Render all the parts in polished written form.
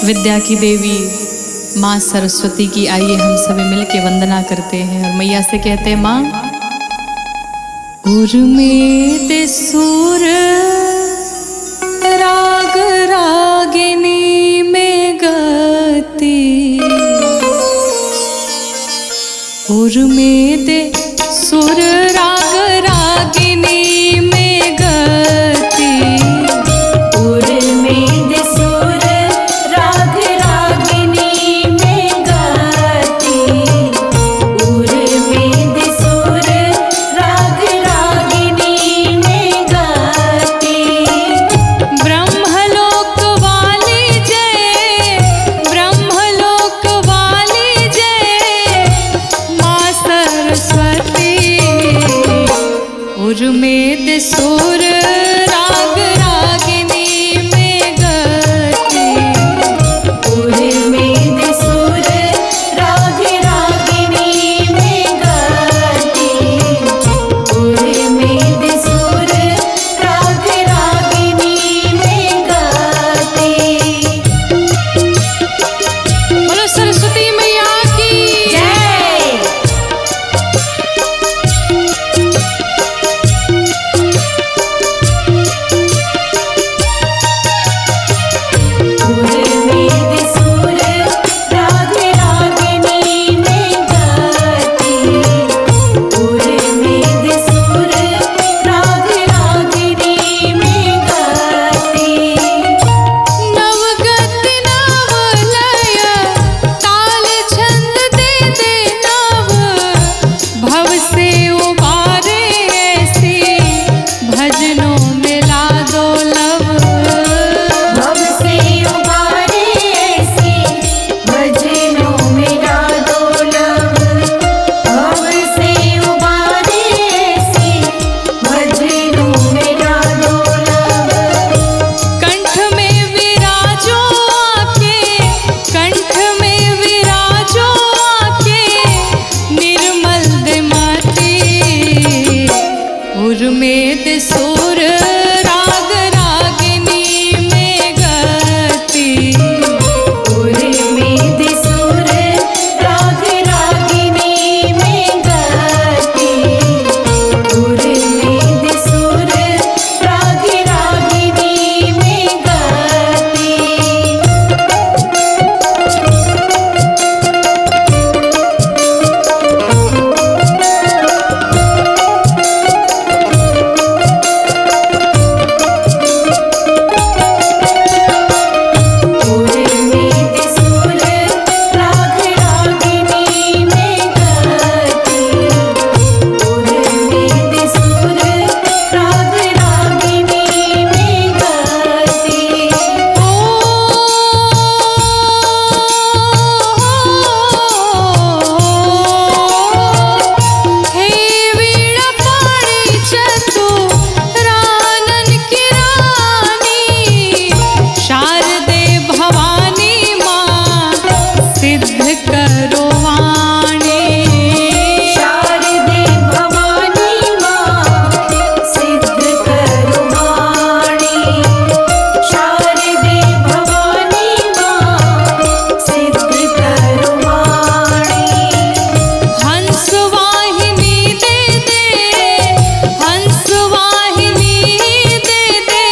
विद्या की देवी माँ सरस्वती की आइए हम सभी मिलके वंदना करते हैं और मैया से कहते हैं माँ उर्मित सुर राग रागिनी में गति उर्मित सुर राग रागिनी में गति उर्मित सुर राग रागिनी में गति उर्मित सुर राग रागिनी में गति ब्रह्मलोक वाली जय ब्रह्मलोक वाली जय माँ सरस्वती उर्मित सुर राग रागिनी में गति उर्मित सुर राग रागिनी में गति उर्मित सुर राग रागिनी में गति। बोलो सरस्वती मैया की जय। उर्मित सुर राग रागिनी में गति उर्मित सुर राग रागिनी में गति। नवगत नवलय ताल छंद दे दे नव भव से उबारे ऐसी भजनों में ला दो लव भव से उबारे ऐसी भजनों में ला दो लव भव से उबारे ऐसी भजनों में ला दो लव। कंठ में विराजो आके कंठ में विराजो आके निर्मल दिमती उर्मित सुर राग रागिनी में गति उर्मित सुर राग रागिनी में गति उर्मित सुर राग रागिनी में गति। उर्मित सुर राग रागिनी में गति उर्मित सुर राग रागिनी में गति। हे वीणा पाणी चतुरानन की रानी शारदे भवानी माँ सिद्ध करो वाणी शारदे भवानी माँ सिद्ध करो वाणी शारदे भवानी माँ सिद्ध करो वाणी। हंस वाहिनी दे दे हंस वाहिनी दे दे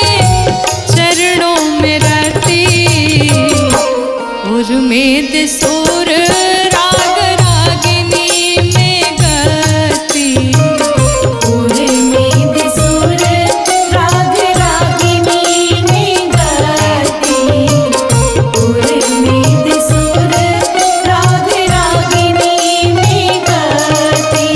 चरणों में रति उर्मित सुर राग रागिनी में गति उर्मित सुर राग रागिनी में गति उर्मित सुर राग रागिनी में गति।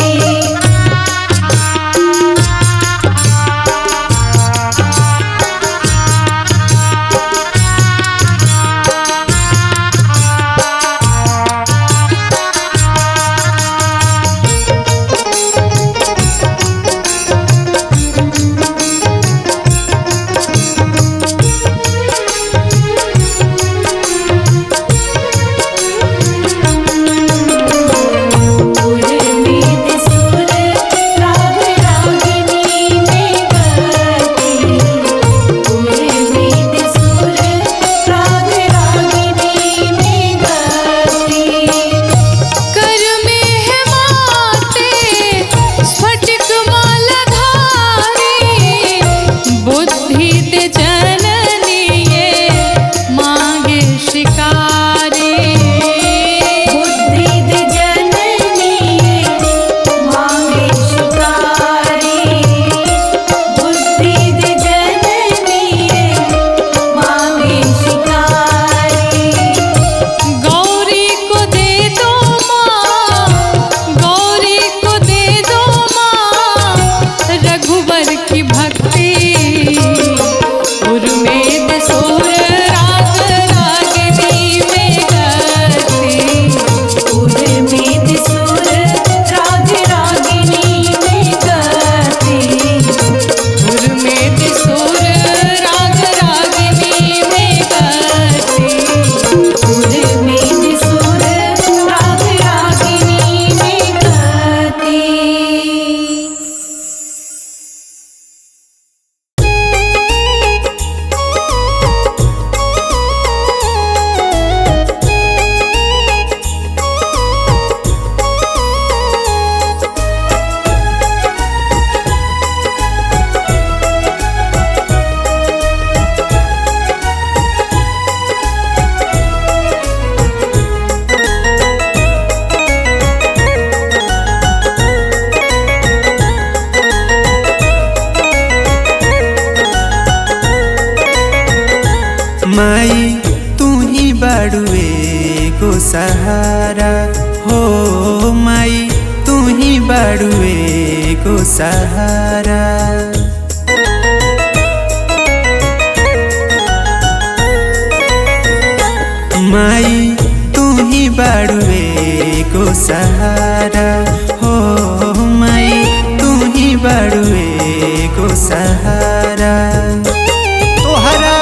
बाड़ुए को सहारा हो माई तू ही बाड़ुए को सहारा। माई तू ही बाड़ुए को सहारा हो माई तू ही बाड़ुए को सहारा। तोहरा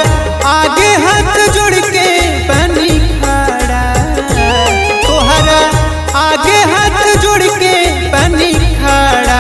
आगे हाथ जोड़ के बनी खड़ा, तोहरा आगे हाथ जोड़ के बनी खड़ा।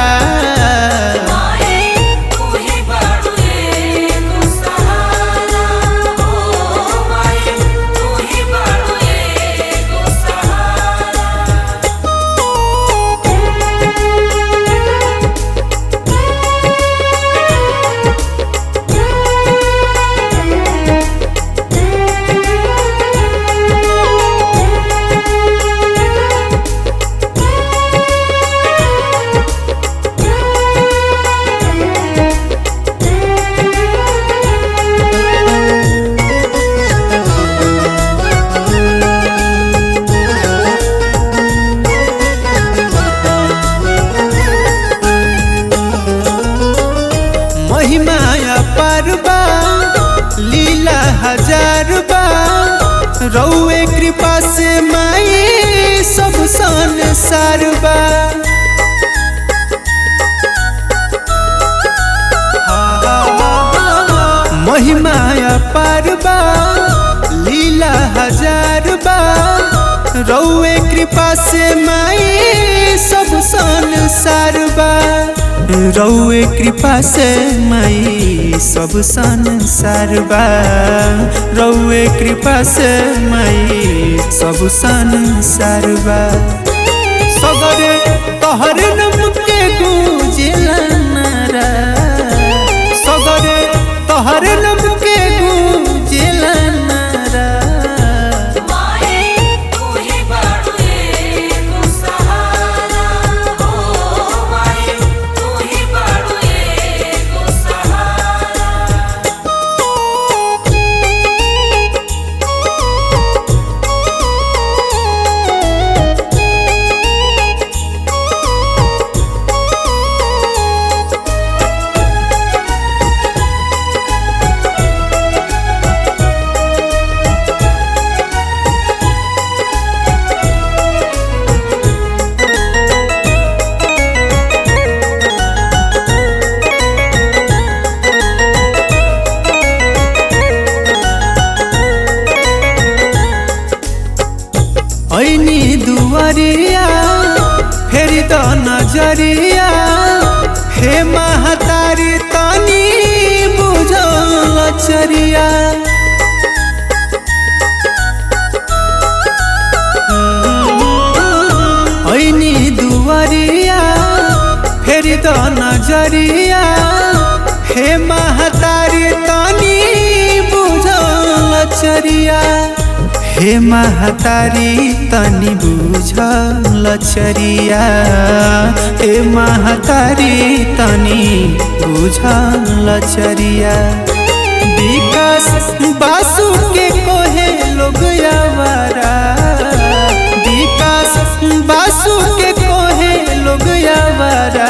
महिमाया परबा लीला हजार बा रउए कृपा से माई सब संसार बा। महिमाया परबा लीला हजार बा रउए कृपा से माई सब संसार बा। रउए कृपा से माई सब संसार बा, रउए कृपा से माई सब संसार बा। सगरे तोहर नाम के गूंजेला नारा, सगरे तोहर नाम के गूंजेला नारा। ऐनी दुआरिया फेरी द नजरिया हे महतारी तनी बुझल चरिया। ऐनी दुआरिया फेरी द नजरिया हे महतारी तनी बुझल चरिया। हे महतारी तनी बुझल चरिया, हे महतारी तनी बुझल चरिया। विकास बासु के कोहे लोग आवारा, विकास बासु के कोहे लोग आवारा।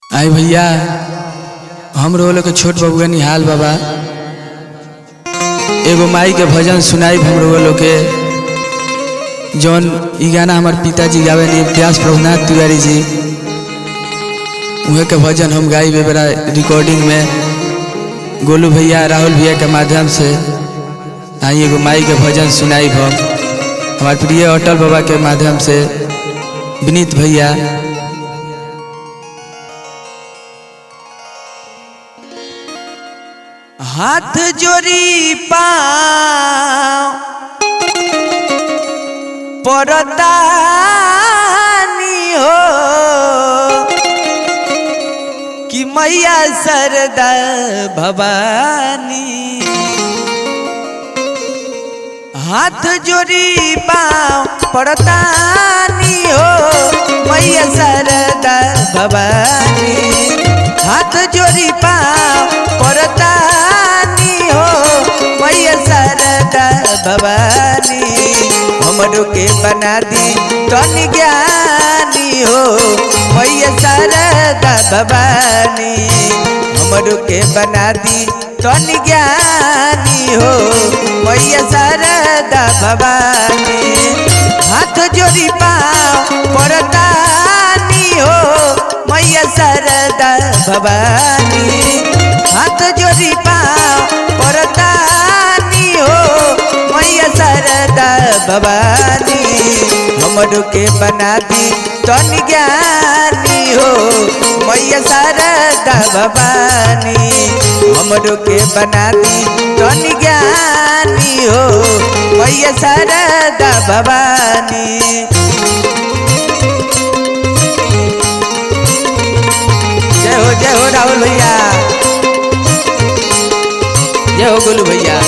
आई भैया हम रोल के छोट बबुआ निहाल बाबा एगो माई के भजन सुनाई हम रोल के जौन ई गाना हमार पिताजी गावे नी व्यास प्रभुनाथ तिवारी जी उहे के भजन हम गाई बेरा रिकॉर्डिंग में गोलू भैया राहुल भैया के माध्यम से आई एगो माई के भजन सुनाई हम हमार प्रिय अटल बाबा के माध्यम से विनीत भैया। हाथ जोड़ी पाँव परतानी हो कि मैया सरदा भवानी। हाथ जोड़ी पाँव पड़तानी हो मैया शारदा भवानी। हाथ जोड़ी पाँव पड़तानी हो मैया शारदा भवानी। हमरो के बना दी तनि ज्ञानी हो मैया शारदा भवानी। हमरो के बना दी तनि ज्ञानी हो मैया शारदा भवानी। हाथ जोड़ी पाँव पड़तानी हो मैया शारदा भवानी। हाथ जोड़ी पाँव पड़तानी हो मैया शारदा भवानी। हमरो के बना दी तनि ज्ञानी हो मैया शारदा भवानी। हमरो के बना दी तनि ज्ञानी हो मैया शारदा भवानी। जय हो राहुल भैया, जय हो गोलू भैया।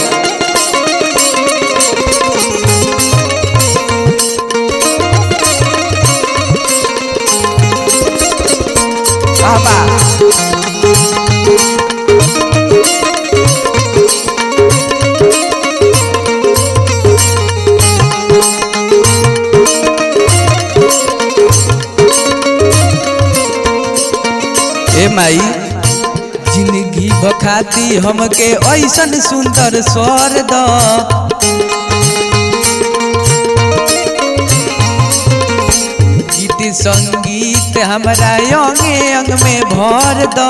बाबा ए माई जिंदगी बखाती हमके ऐसन सुंदर स्वर द। गीत संगीत हमरा अंगे अंग में भर द।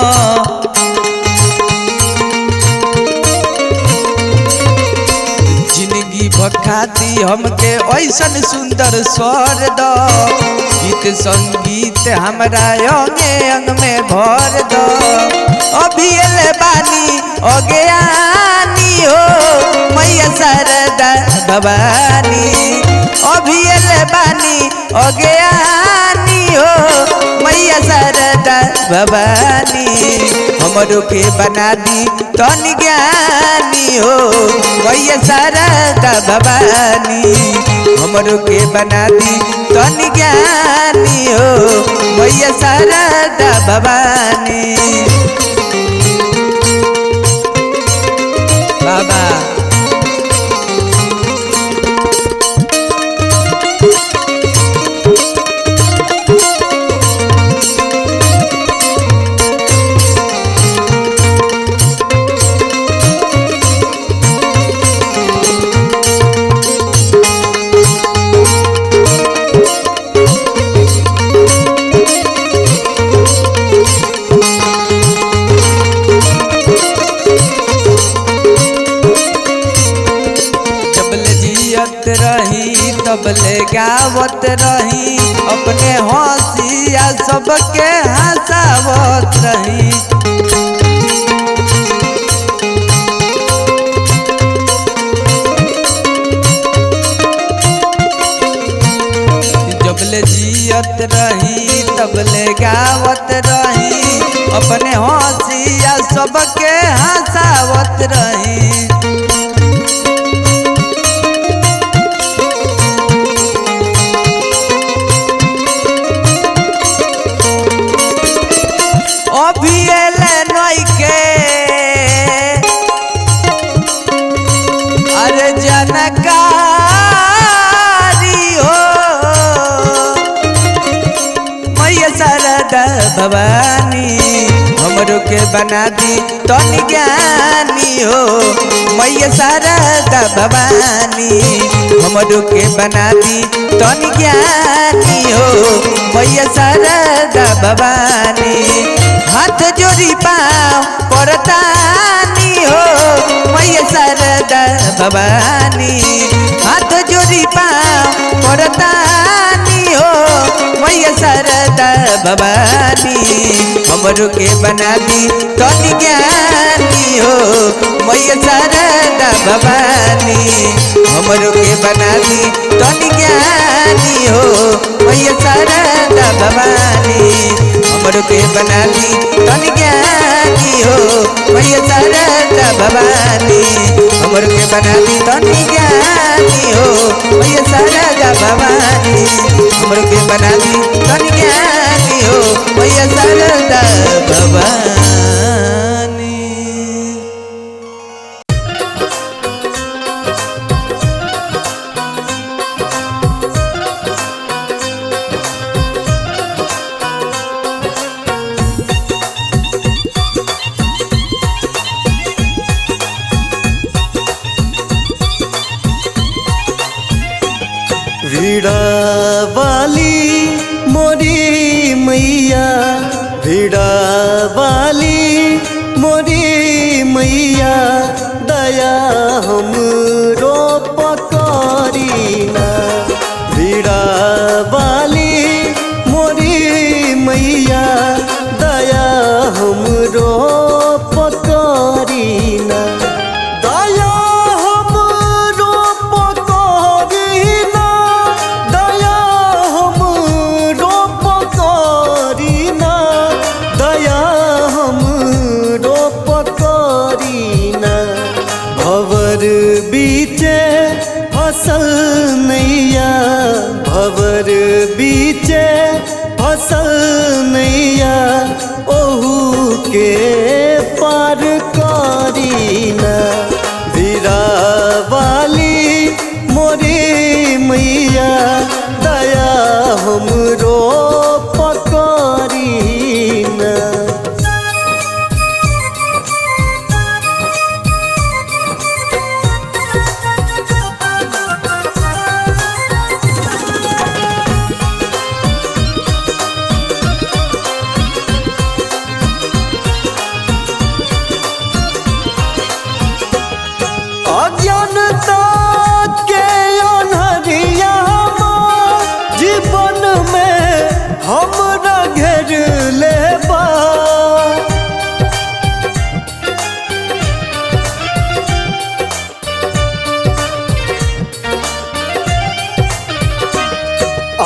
जिंदगी बखाती हमके ऐसन सुंदर स्वर द। गीत संगीत हमरा अंगे अंग में भर द। अभी एले बानी अज्ञानी हो मैया शारदा भवानी। अभी एले बानी अज्ञानी हो मैया शारदा भवानी। हमरो के बना दी तनि ज्ञानी हो मैया शारदा भवानी। हमरो के बना दी तनि ज्ञानी हो मैया शारदा भवानी। बाबा रही तबले गावत रही अपने हंसिया सबके हंसावत रही। जबले जियत रही तबले गावत रही अपने हंसिया सबके हंसावत रही। अरे जनकारी हो मैया शारदा भवानी। हमरो के बना दी तनि ज्ञानी हो मैया शारदा भवानी। हमरो के बना दी तनि ज्ञानी हो मैया शारदा भवानी। हाथ जोड़ी पाँव पड़तानी हो मैया शारदा भवानी। हाथ जोड़ी पाँव पड़तानी हो मैया शारदा भवानी। हमरो के बना दी तनि ज्ञानी हो मैया शारदा भवानी। हमरो के बना दी तनि ज्ञानी हो मैया शारदा भवानी। हमरो के बना दी तनी ज्ञानी हो मैया शारदा भवानी हमरो के बना दी तनी ज्ञानी हो मैया शारदा भवानी हमरो के बना दी तनी ज्ञानी हो मैया शारदा भवानी। वीड़ा वाली मोरी मैया वीड़ा वाली मोरी मैया दया हमरो पकड़ीना वीड़ा वाली मोरी मैया दया हमरो पकड़ीना दया हमरो पकड़ीना दया हमरो पकड़ीना दया हमरो पकड़ीना भवर बीचे फसल नैया भवर बीचे फसल नैया ओहू के पार करीना वीरा वाली मोरी मैया दया हमरो पकड़ीना। अज्ञानता के अनहरिया जीवन में हमरा घेर लेबा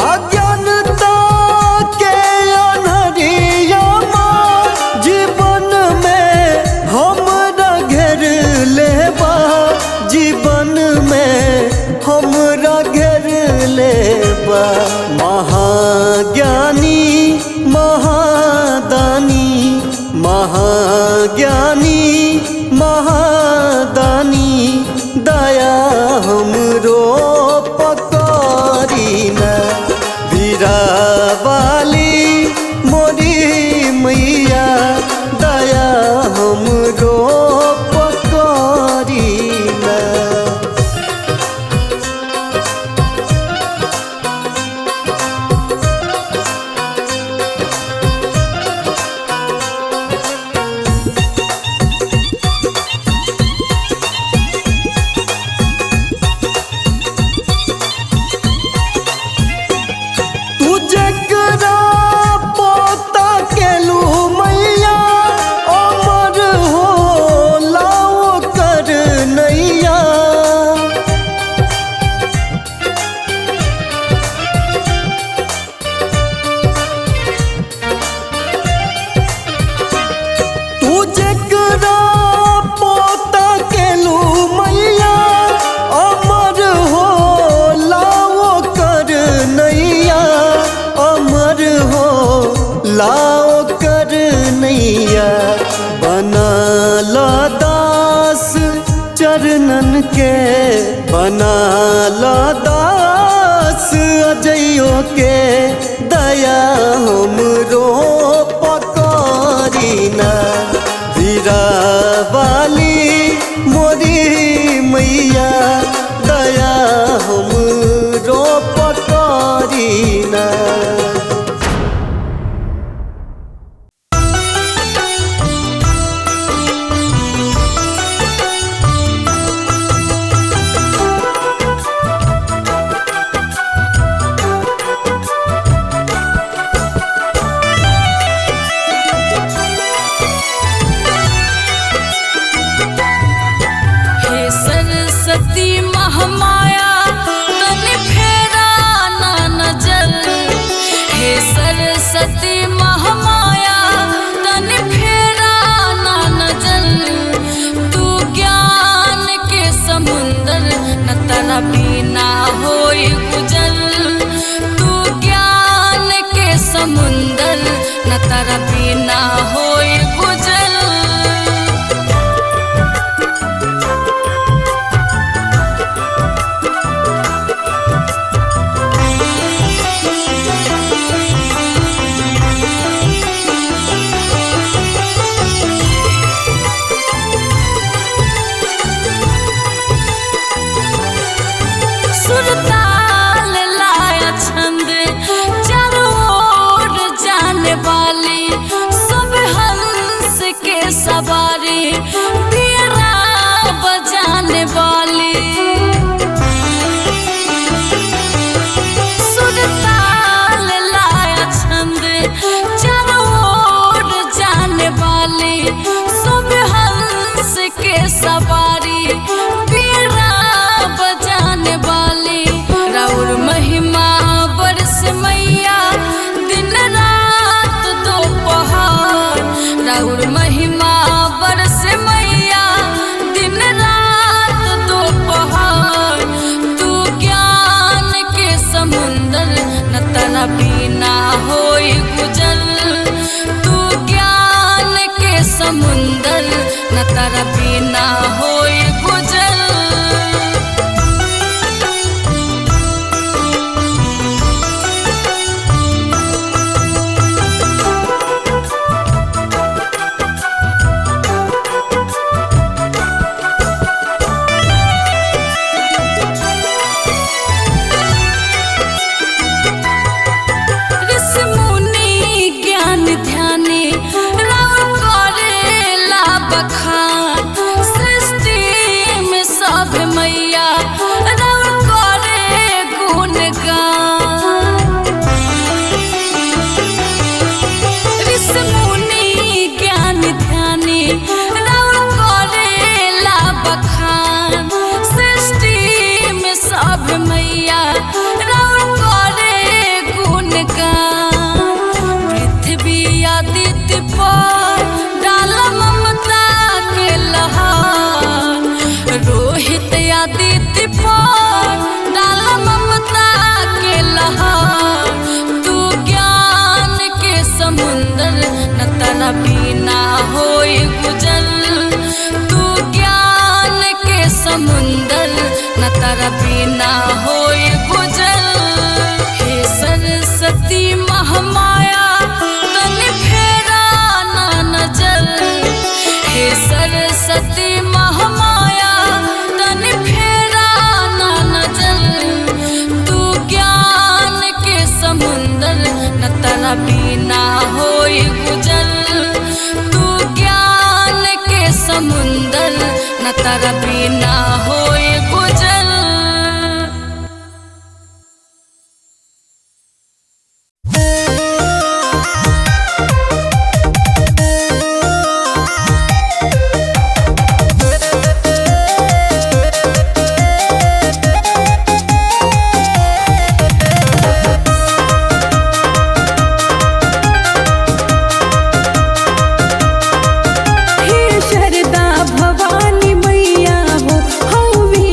अज्ञानता के अनहरिया जीवन में हमरा घेर लेबा जीवन में हमरा घेर लेबा महाज्ञानी महादानी महाज्ञानी महादानी दया हमरो पकड़ीना वीरा वाली मोरी मैया दया हमरो पकड़ीना। तू जकरा पोता केलू मैया अमर हो लाओ कर नैया तू जकरा पोता केलू मैया अमर हो लाओ कर नैया अमर हो लाओ कर नैया बना ला दास चरणन के बना ला दास अजइयो के दया हमरो पकड़ीना वीरा वाली मोरी मैया दया हमरो पकड़ीना। हे सरस्वती बिना होई गुजर तू ज्ञान के समुंदर न तारा बिना होई गुजर बिना होई गुजर तू ज्ञान के समुंदर न तारा बिना होई गुजर हे सरस्वती महामाया तनि फेरा ना नजर हे सरस्वती महामाया तनि फेरा ना नजर तू ज्ञान के समुंदर न तारा बिना होई गुजर समुंदर न तारा बिना होए गुजर भवानी मैया हो हवे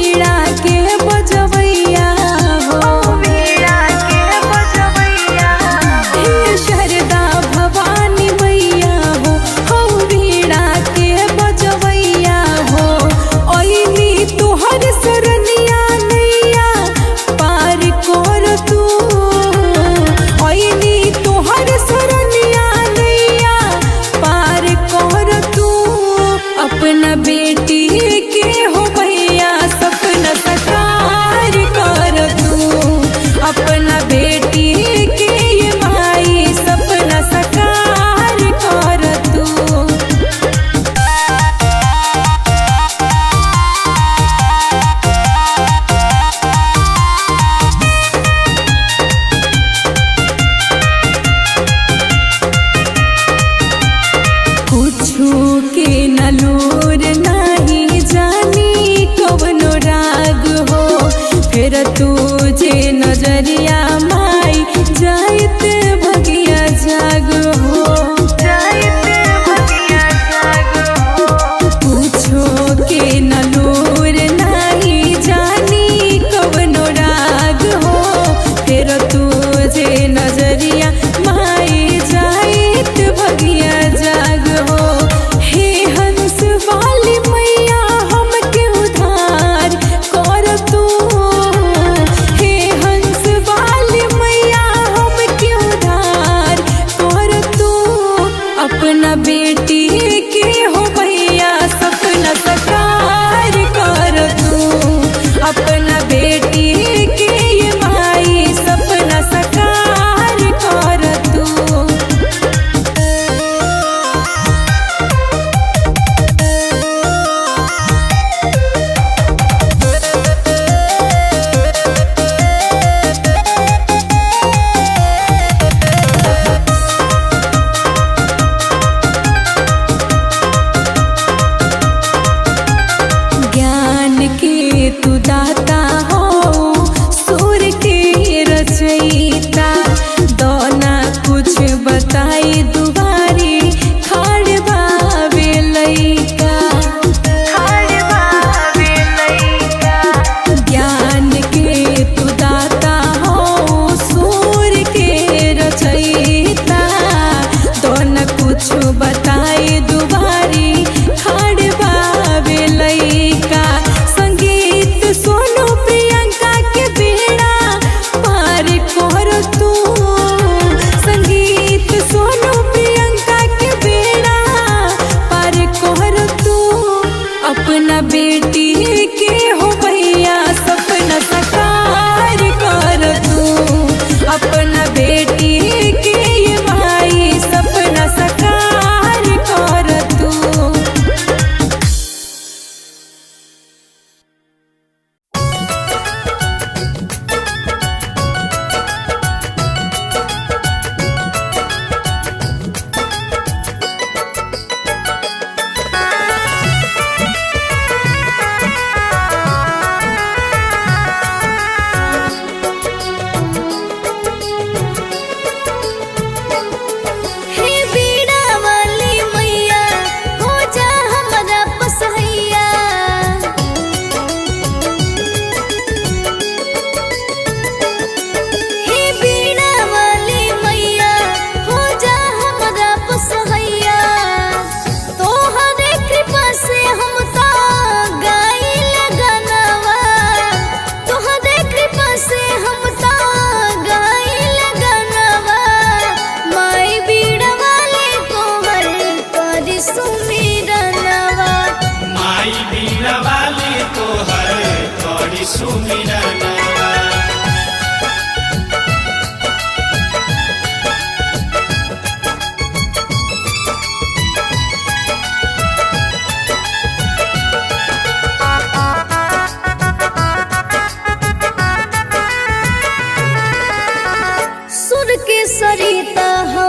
सरिता हो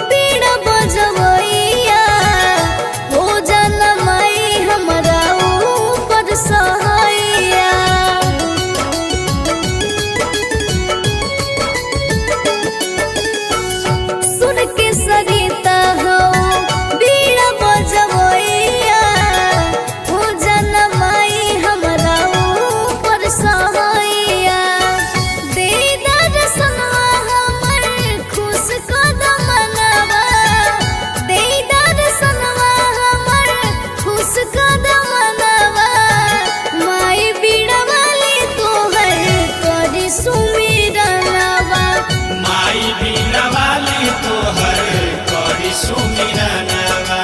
बीड़ा बजवैया हो जाना माई हमरा ऊपर सहाइया। सुर के सरिता हो बीड़ा बजवैया हो जाना माई हमरा ऊपर सहाइया। दे दर्शनवा हमर खुश कदम मनवा, दे दर्शनवा हमर खुश कदम मनवा। माई बीड़ा वाली तोहर करी सुमिरनवा, माई बीना वाली तोहर करी सुमिरनवा।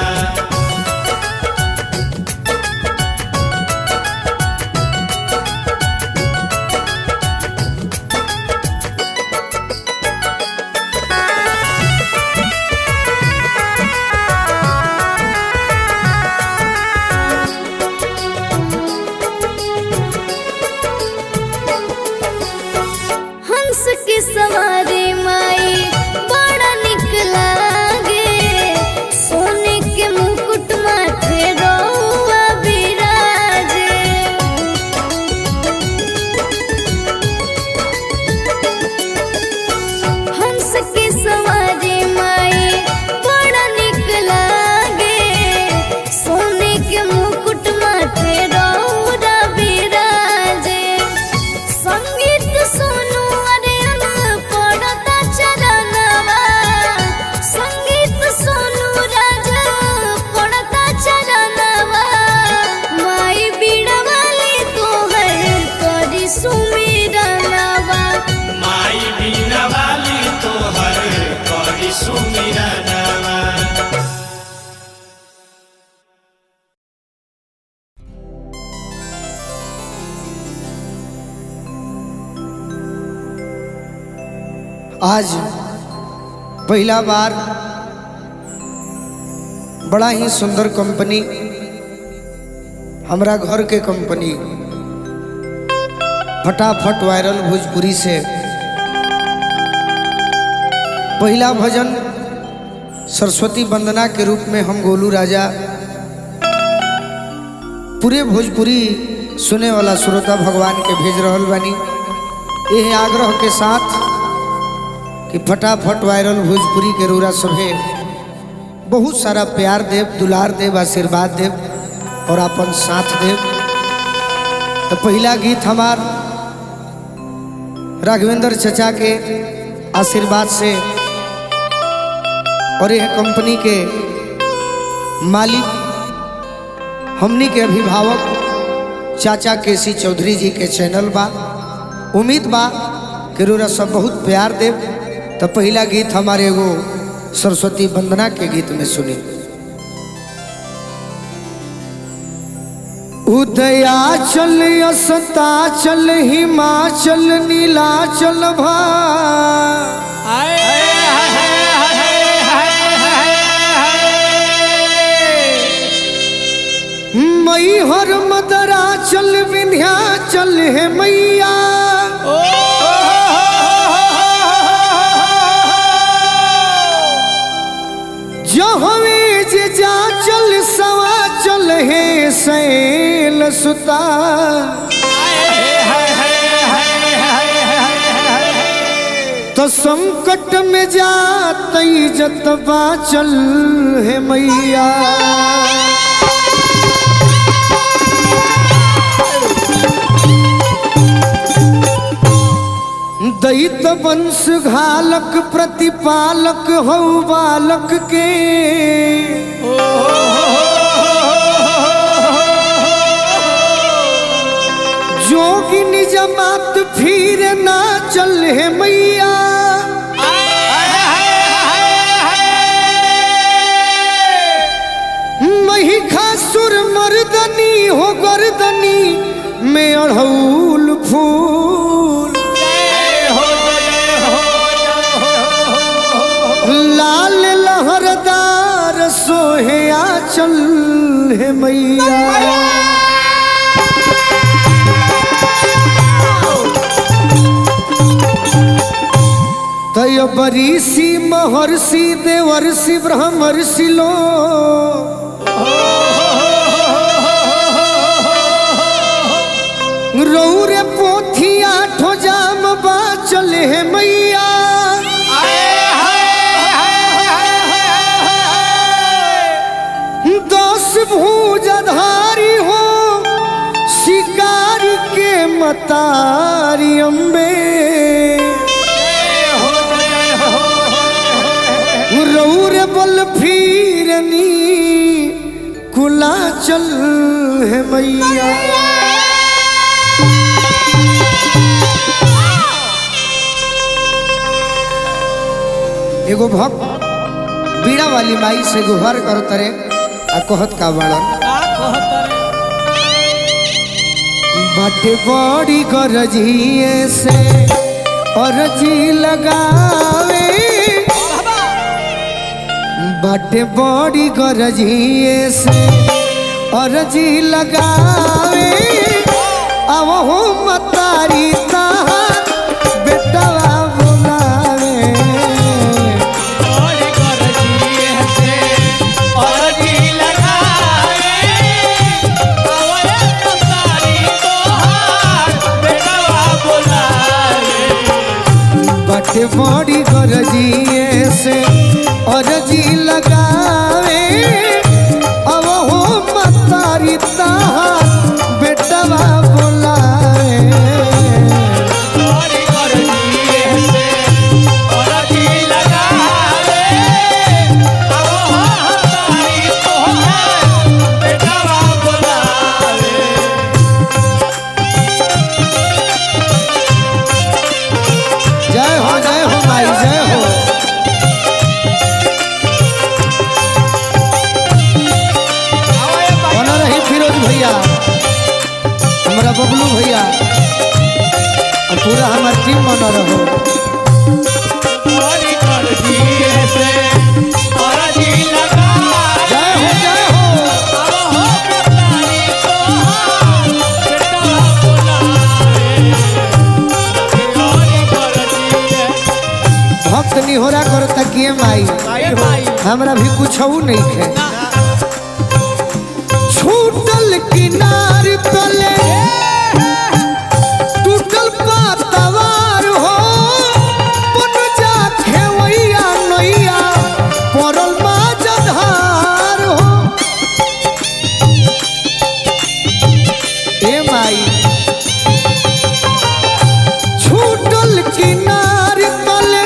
हंस की सवारी माई बड़ा निक लागे, सोने के मुकुट माथे रौआ बिराजे। हंस की सवारी माई बड़ा निक लागे, सोने के मुकुट माथे रौआ बिराजे। संगीत सुनु अरियन पड़ता चरणवा, संगीत सुनु राजा पड़ता चरणवा। माई बीड़ा वाली तोहर करी सुमिरनवा, माई बीना वाली तोहर करी सुमिरनवा। आज पहला बार बड़ा ही सुंदर कंपनी, हमरा घर के कंपनी फटाफट वायरल भोजपुरी से पहला भजन सरस्वती वंदना के रूप में हम गोलू राजा पूरे भोजपुरी सुने वाला श्रोता भगवान के भेज रहल बानी। यह आग्रह के साथ कि फटाफट वायरल भोजपुरी के रूरा सभे बहुत सारा प्यार देव, दुलार देव, आशीर्वाद देव और अपन साथ देव। तो पहला गीत हमार राघवेंद्र चचा के आशीर्वाद से और यह कंपनी के मालिक हमनी के अभिभावक चाचा केसी चौधरी जी के चैनल बा। उम्मीद बा कि रोरा सब बहुत प्यार देव। तो पहला गीत हमारे एगो सरस्वती वंदना के गीत में सुनी। उदयाचल अस्ताचल हिमाचल नीलाचल भा मई हर मदराचल विंध्याचल है मैया। जहवे जे जा चल सवा चल है सैल सुता। तो संकट में जातई जतबा चल है मैया। दैत वंश घालक प्रतिपालक हौ बालक के। जोगिन जमात फिर ना चल है मैया। महिषासुर मर्दनी हो गर्दनी में अड़हुल फूल। लाल लहरदार सोहे आचल है मैया। तय अब ऋषि महर्षि देवर्षि ब्रह्मर्षि लो रौरे पोथिया ठोजाम बाचल है मैया दस भुजधारी हो शिकार के मतारी अम्बे रौरे बल फिरनी कुला चल है मैया। एगो भक्त बीड़ा वाली माई से गुहार कर तरे आ कहत का बाड़न बाटे बड़ी गरजिए से अरजी लगावे बाटे बड़ी गरजिए से अरजी लगावे अब हो मतारी तार बेटवा बोलावे बाटे बड़ी गरजिए से अरजी लगावे अब हो मतारी तार बेटवा बोलावे जय हो माई जय हो। बना रही फिरोज भैया हमारा बबलू भैया और पूरा हमार टीम बना रहो। जय हो जय हो। भक्त निहोरा करता किए माई हमरा भी कुछ नहीं खे छूटल किनार तले टूटल पातवार हो पन जा खेवैया नैया पड़ल माझधार हो ए माई छूटल किनार तले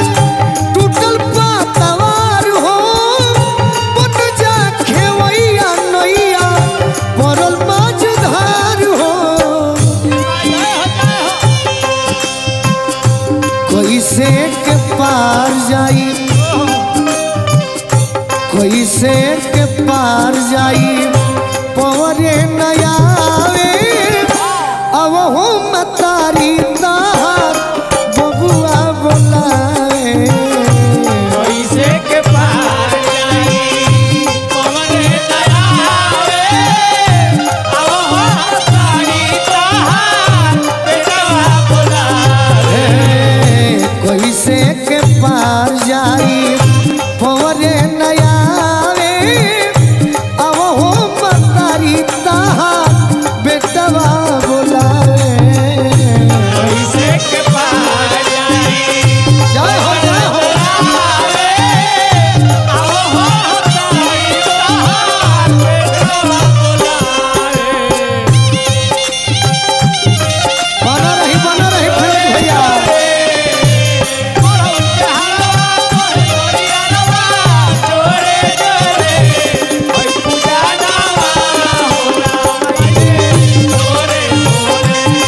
टूटल पातवार हो पन जा खेवैया नैया पड़ल माझधार हो कैसे के पार जाई कैसे के पार जाई पवरे नयावे अब हो मतारी तार बबुआ बोलावे कैसे के पार जाई पवरे नयावे अब हो मतारी तार बेटवा बोलावे जय हो जय हो। बना रही फिरोज भैया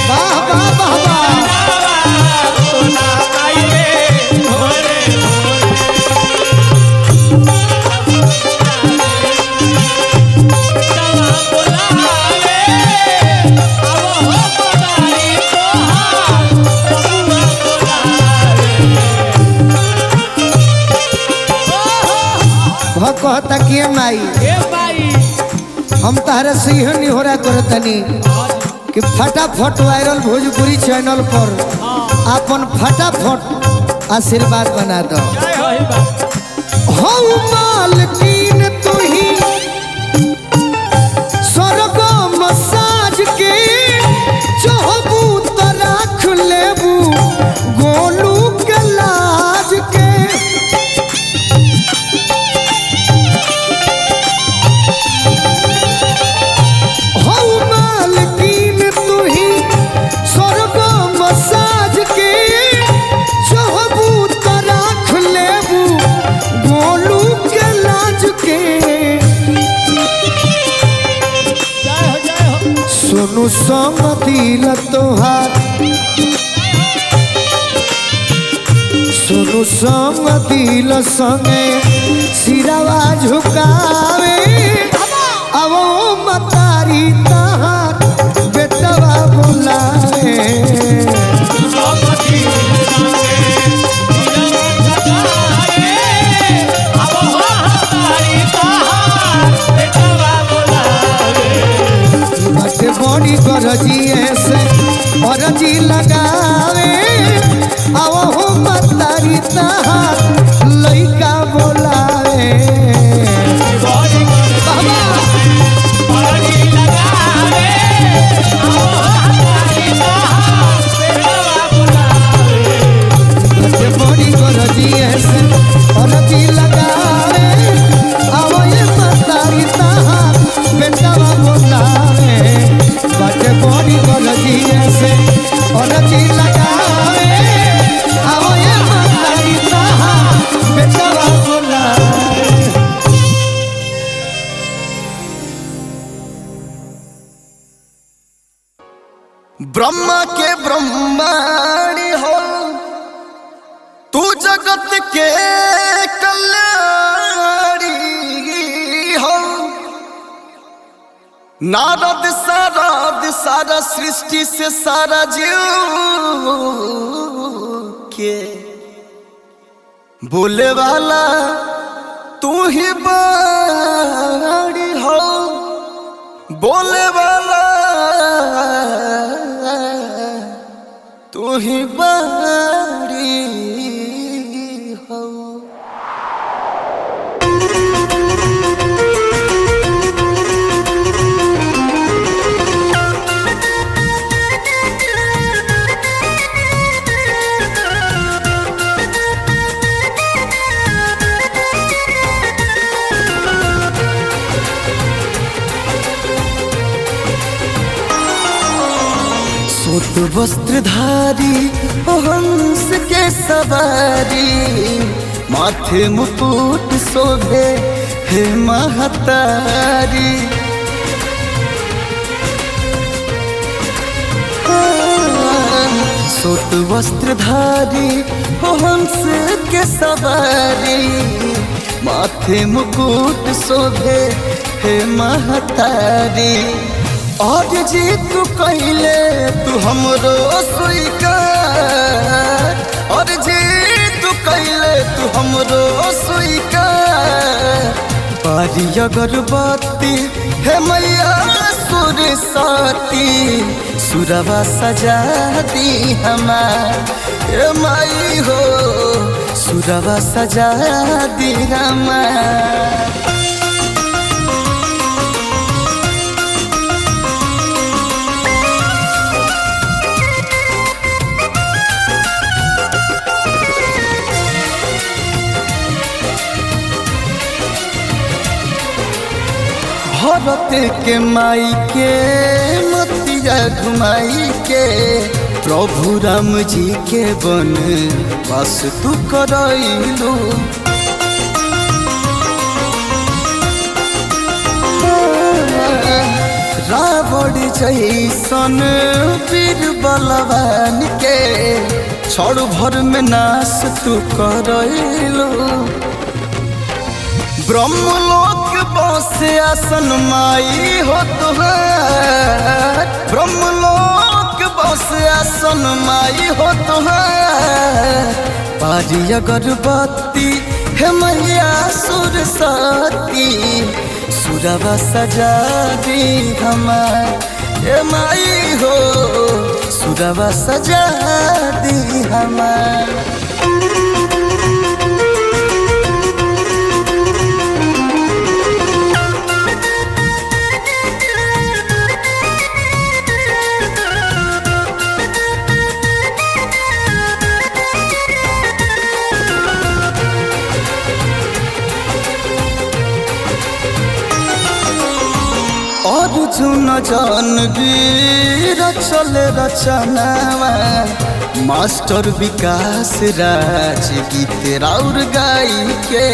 वाह वाह वाह वाह। भक्त कहता किए माई हम तहरे से यह निहोरा करतनी कि फटाफट वायरल भोजपुरी चैनल पर अपन फटाफट आशीर्वाद बना दो। सही बात। हो मालकीन तू ही स्वर्ग मसाज के चाहबू तो राख लेबू गोलू के लाज के। हो मालकीन तू ही स्वर्ग मसाज के चाहबू तो राख लेबू गोलू के लाज के। जय हो सुनु संग दिल तोहार, सुनु संग दिल संगे सिरवा झुकावे अब मतारी तहार बेटवा बुलावे। बटे बड़ी गरजिए से अरजी लगावे अब हो मतारी तहार लइका बोलावे। बाबा बटे बड़ी गरजिए से अरजी लगावे अब ये मतारी तहार बेटवा बोलावे। बटे बड़ी गरजिए से अरजी लगावे अब ये मतारी तहार बेटवा बोलावे। ब्रह्मा के ब्रह्माणी हो तू जगत के कल्याणी हो। नारद सारद सारा सृष्टि से सारा जीव के बोले वाला तू ही बाड़ी हो। बोले वाला तू ही बाड़ी हो। सूत वस्त्रधारी हंस के सवारी माथे मुकुट शोभे हे महतारी। सूत वस्त्रधारी हंस के सवारी माथे मुकुट शोभे हे महतारी। आज जी तू कहले तू हमरो स्वीकार, और जी तू कहले तू हमरो स्वीकार। पारी अगरबत्ती हे मैया सुर साती सुरवा सजा दी हमार हे माई हो सुरवा सजा दी हमार। भरत के माई के मतिया घुमाई के प्रभु राम जी के बन बस तू करैलू। रावण जैसन वीर बलवान के क्षण भर में नाश तू करैलू। ब्रह्मलोक बसे आसन माई हो तुहार, ब्रह्मलोक बसे आसन माई हो तुहार। पारी अगरबत्ती हे मैया सुर साती सुरवा सजा दी हमार हे माई हो सुरवा सजा दी हमार। अर्जुन जानवीर चले रचनावा मास्टर विकास राज गीत राउर गाई के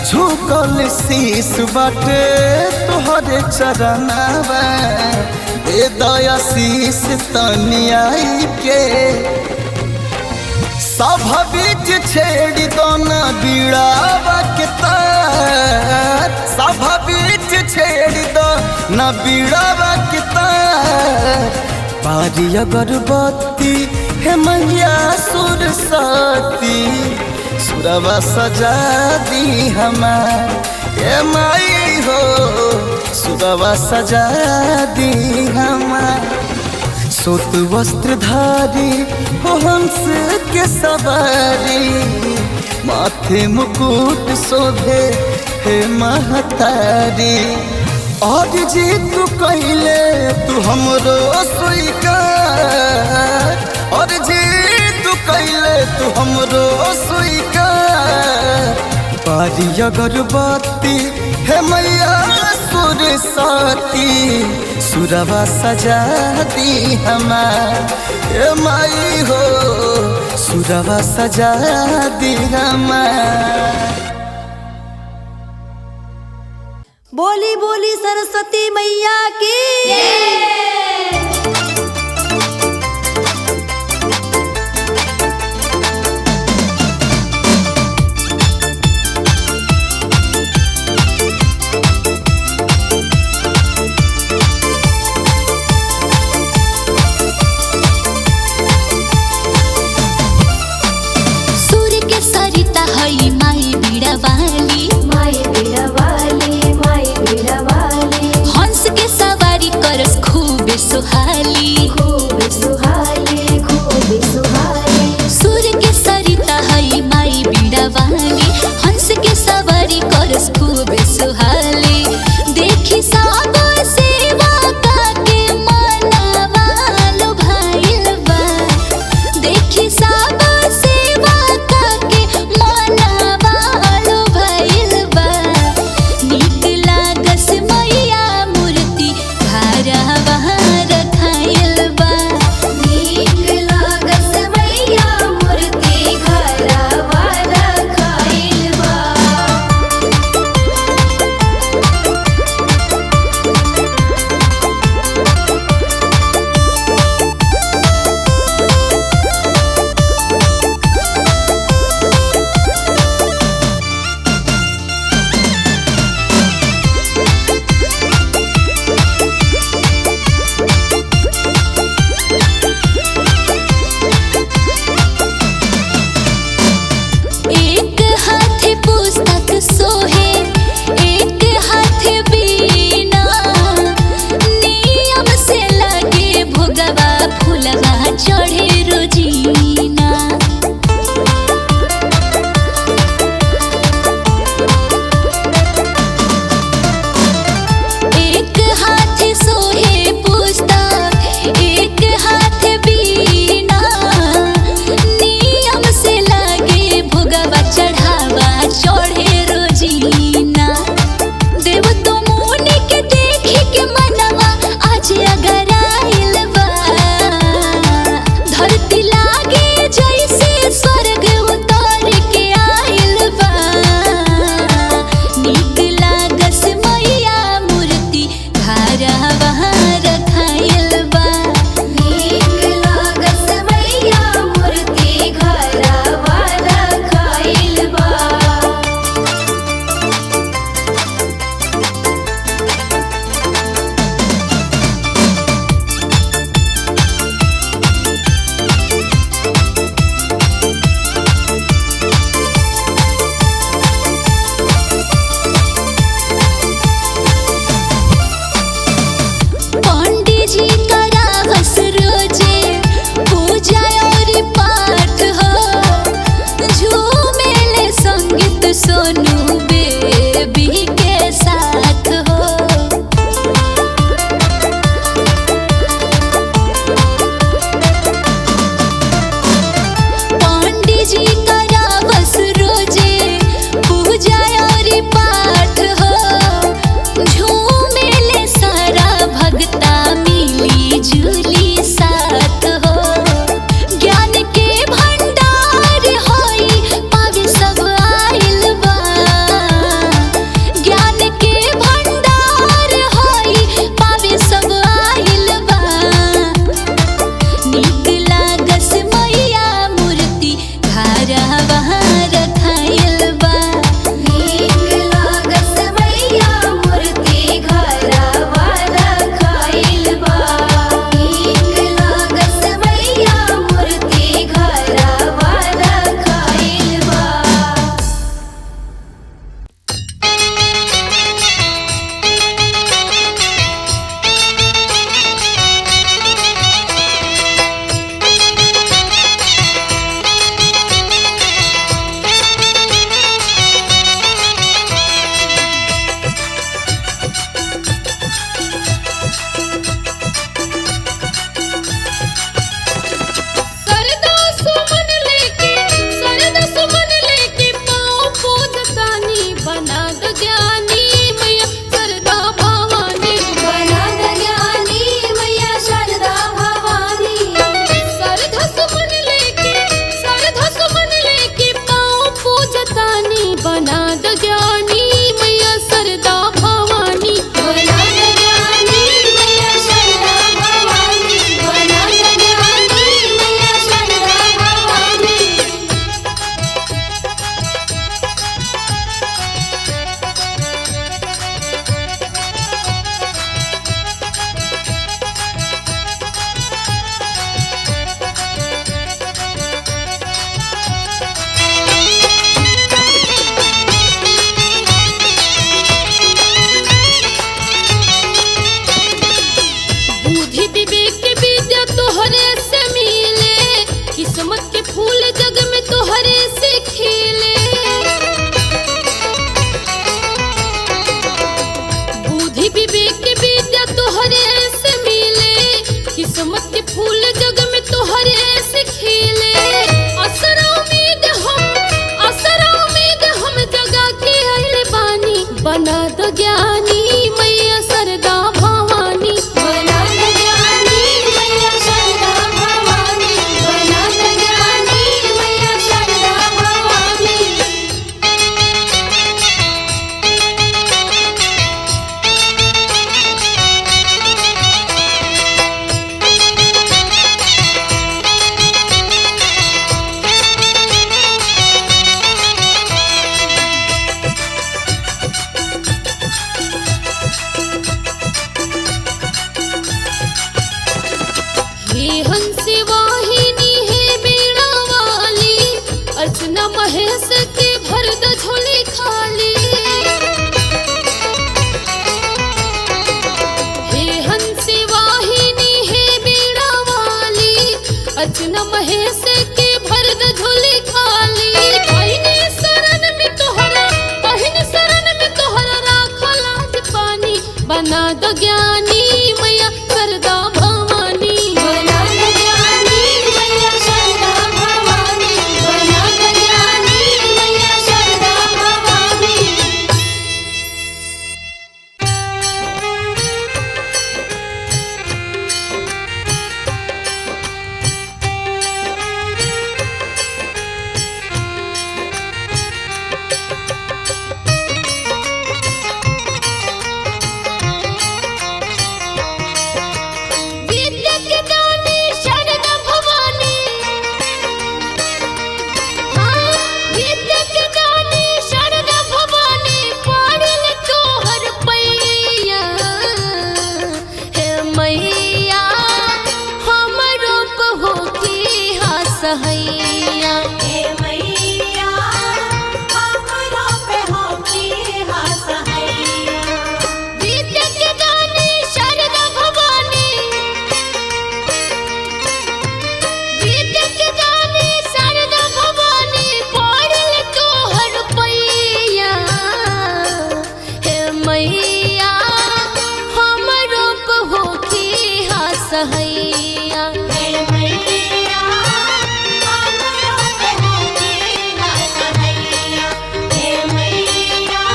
झुकल शीश बाटे तोहरे चरनावा दे दया शीश तनियाई के सभा बीच छेड़ी दो न बीड़ावा के तार सभा बीच छेड़ी दो न बीड़ावा के तार पारी अगरबत्ती हे मैया सुरसती सुरवा सजा दी हमार हे माई हो सुरवा सजा दी हमार सोत वस्त्रधारी हो हंस के सवारी माथे मुकुट शोभे हे महतारी और जी तू कहले तू हमरो स्वीकार और जी तू कहले तू हमरो स्वीकार पारी अगरबत्ती हे मैया सुरसती सुरवा सजा दी हमार हे माई हो सुरवा सजा दी हमार। बोली बोली सरस्वती मैया की हंस के सवारी करस खूब सुहाली खूब सुहाली खूब सुहाली सूर्य के सरिता हई माई बीड़ा वाली हंस के सवारी करस खूब सुहाली देखी सब सेवा के मनवा लो भाईल बा देखी सब सेवा के मनवा लो भाईल बा नीक लागस मैया मूर्ति घरवा रखाइल बा नीक लागस मैया मूर्ति घरवा रखाइल बा। एक हाथ पुस्तक सोहे एक हाथ बीना नियम से लगे भोगवा फूलवा चढ़े रोजीना एक हाथ सोहे पुस्तक एक हाथ बीना नियम से लगे भोगवा चढ़ावा चढ़े रोजीना देव तो मुनि के देखी के मनवा आज अगर आइल बा के फूल जग में तोहरे से खिले असरा उम्मीद हम जगा के आइल बानी बना दो ज्ञानी मैया सरदा भवानी बना दो ज्ञानी मैया सरदा भवानी बना दो ज्ञानी मैया सरदा भवानी। हे हंसी वाहिनी हे बीड़ा वाली अर्चना महेश के भरद झोली खाली। हे हंसी वाहिनी हे बीड़ा वाली अर्चना महेश के भरद झोली खाली। पहिने शरण में तोहरा राखो लाज पानी बना दो ज्ञानी मैया सरदा भवानी बना दो ज्ञानी मैया सरदा भवानी बना दो ज्ञानी मैया सरदा भवानी। विद्या के दानी शारदा भवानी हाँ विद्या के दानी शारदा भवानी पाड़ल तोहर पैया। हे मैया हमरो कहो की हसहैया हे मैया हमरो पे हो की हसहैया। विद्या के दानी शारदा भवानी विद्या के दानी शारदा भवानी पाड़ल तोहर पैया। हे मैया हमरो कहो की हसहैया हे मैया हमरो कहो की हसहैया हे मैया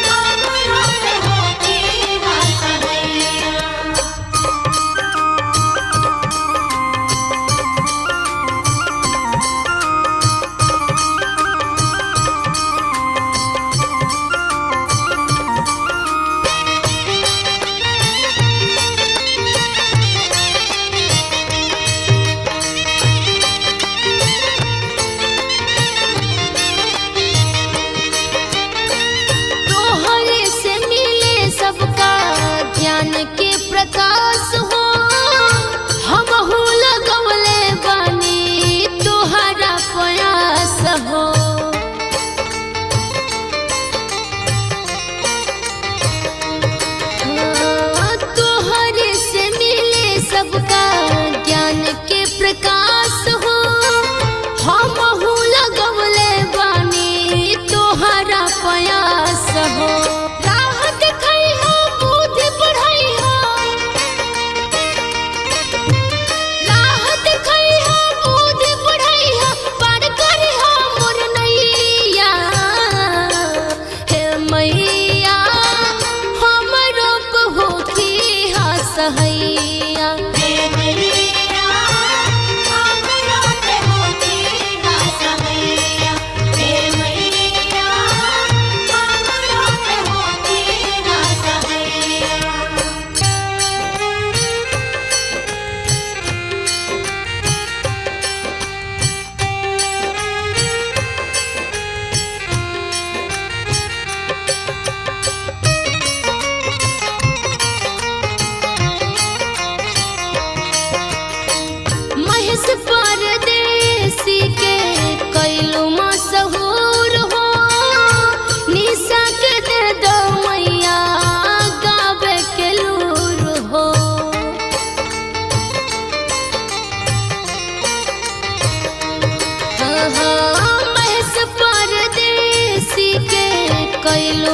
हमरो कहो की हसहैया। तोहरे से मिले सबका ज्ञान के प्रकाश हो हमहू लगवले बानी तोहरा प्रयास हो। तोहरे से मिले सबका ज्ञान के प्रकाश हो हमहू लगवले बानी तोहरा प्रयास हो। राह दिखाइहा बुद्धि बढ़ाइहा राह दिखाइहा बुद्धि बढ़ाइहा पार करिहा मोर नैया। हे मैया हमरो कहो की हसहैया हे मैया हमरो कहो की हसहैया हे मैया हमरो कहो की हसहैया। महेश परदेसी के कैलू मशहूर हो निशा के दे दो मैया गावे के लूर हो। हाँ हाँ महेश परदेसी के कैलू